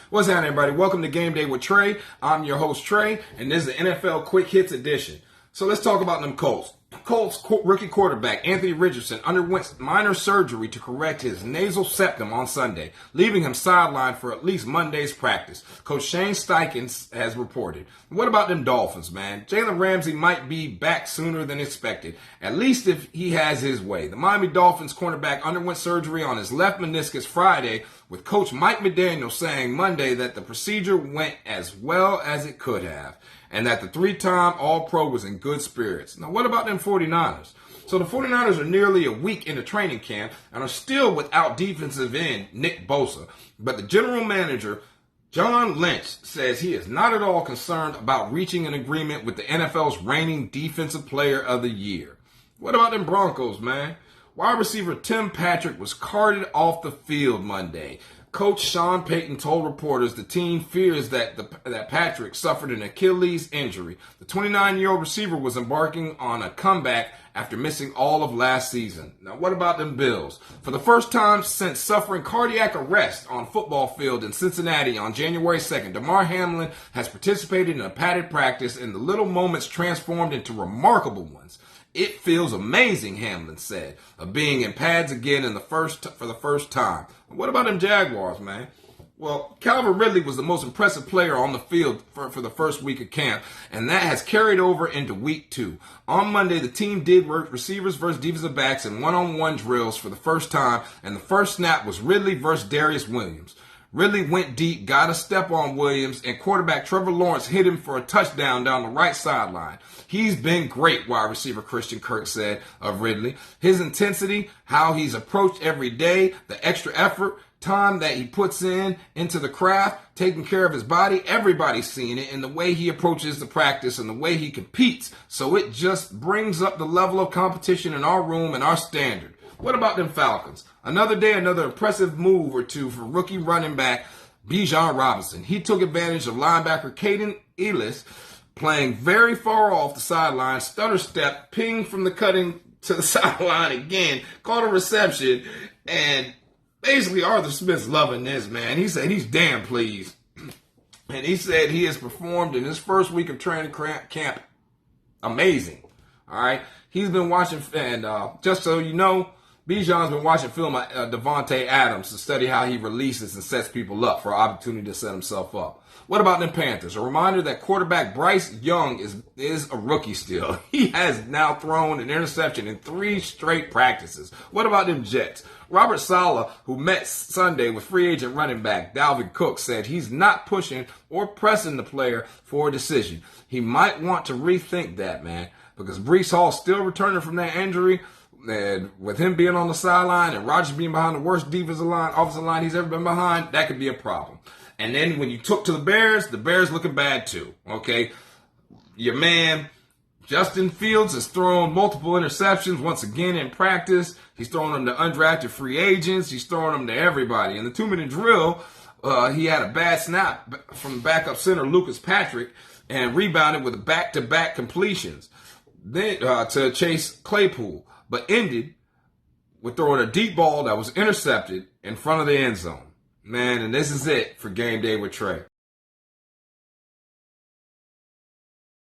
What's happening, everybody? Welcome to Game Day with Trey. I'm your host, Trey, and this is the NFL Quick Hits edition. So let's talk about them Colts. Colts rookie quarterback Anthony Richardson underwent minor surgery to correct his nasal septum on Sunday, leaving him sidelined for at least Monday's practice, Coach Shane Steichen has reported. What about them Dolphins, man? Jalen Ramsey might be back sooner than expected, at least if he has his way. The Miami Dolphins cornerback underwent surgery on his left meniscus Friday, with Coach Mike McDaniel saying Monday that the procedure went as well as it could have, and that the three-time All-Pro was in good spirits. Now, what about them 49ers? So the 49ers are nearly a week into training camp and are still without defensive end Nick Bosa. But the general manager, John Lynch, says he is not at all concerned about reaching an agreement with the NFL's reigning Defensive Player of the Year. What about them Broncos, man? Wide receiver Tim Patrick was carted off the field Monday. Coach Sean Payton told reporters the team fears that Patrick suffered an Achilles injury. The 29-year-old receiver was embarking on a comeback after missing all of last season. Now, what about them Bills? For the first time since suffering cardiac arrest on a football field in Cincinnati on January 2nd, Damar Hamlin has participated in a padded practice, and the little moments transformed into remarkable ones. It feels amazing, Hamlin said, of being in pads again for the first time. What about them Jaguars, man? Well, Calvin Ridley was the most impressive player on the field for the first week of camp, and that has carried over into week 2. On Monday, the team did work receivers versus defensive backs in one-on-one drills for the first time, and the first snap was Ridley versus Darius Williams. Ridley went deep, got a step on Williams, and quarterback Trevor Lawrence hit him for a touchdown down the right sideline. He's been great, wide receiver Christian Kirk said of Ridley. His intensity, how he's approached every day, the extra effort, time that he puts into the craft, taking care of his body, everybody's seeing it in the way he approaches the practice and the way he competes. So it just brings up the level of competition in our room and our standard. What about them Falcons? Another day, another impressive move or two for rookie running back Bijan Robinson. He took advantage of linebacker Caden Ellis playing very far off the sideline, stutter step, ping from the cutting to the sideline again, caught a reception, and basically Arthur Smith's loving this, man. He said he's damn pleased. And he said he has performed in his first week of training camp amazing. All right. He's been watching, and just so you know, Bijan's been watching film of Devontae Adams to study how he releases and sets people up for an opportunity to set himself up. What about them Panthers? A reminder that quarterback Bryce Young is a rookie still. He has now thrown an interception in 3 straight practices. What about them Jets? Robert Saleh, who met Sunday with free agent running back Dalvin Cook, said he's not pushing or pressing the player for a decision. He might want to rethink that, man, because Breece Hall's still returning from that injury. And with him being on the sideline and Rodgers being behind the worst offensive line he's ever been behind, that could be a problem. And then when you took to the Bears looking bad too, okay? Your man, Justin Fields, has thrown multiple interceptions once again in practice. He's throwing them to undrafted free agents. He's throwing them to everybody. In the 2-minute drill, he had a bad snap from backup center Lucas Patrick and rebounded with back-to-back completions then to Chase Claypool, but ended with throwing a deep ball that was intercepted in front of the end zone. Man, and this is it for Game Day with Trey.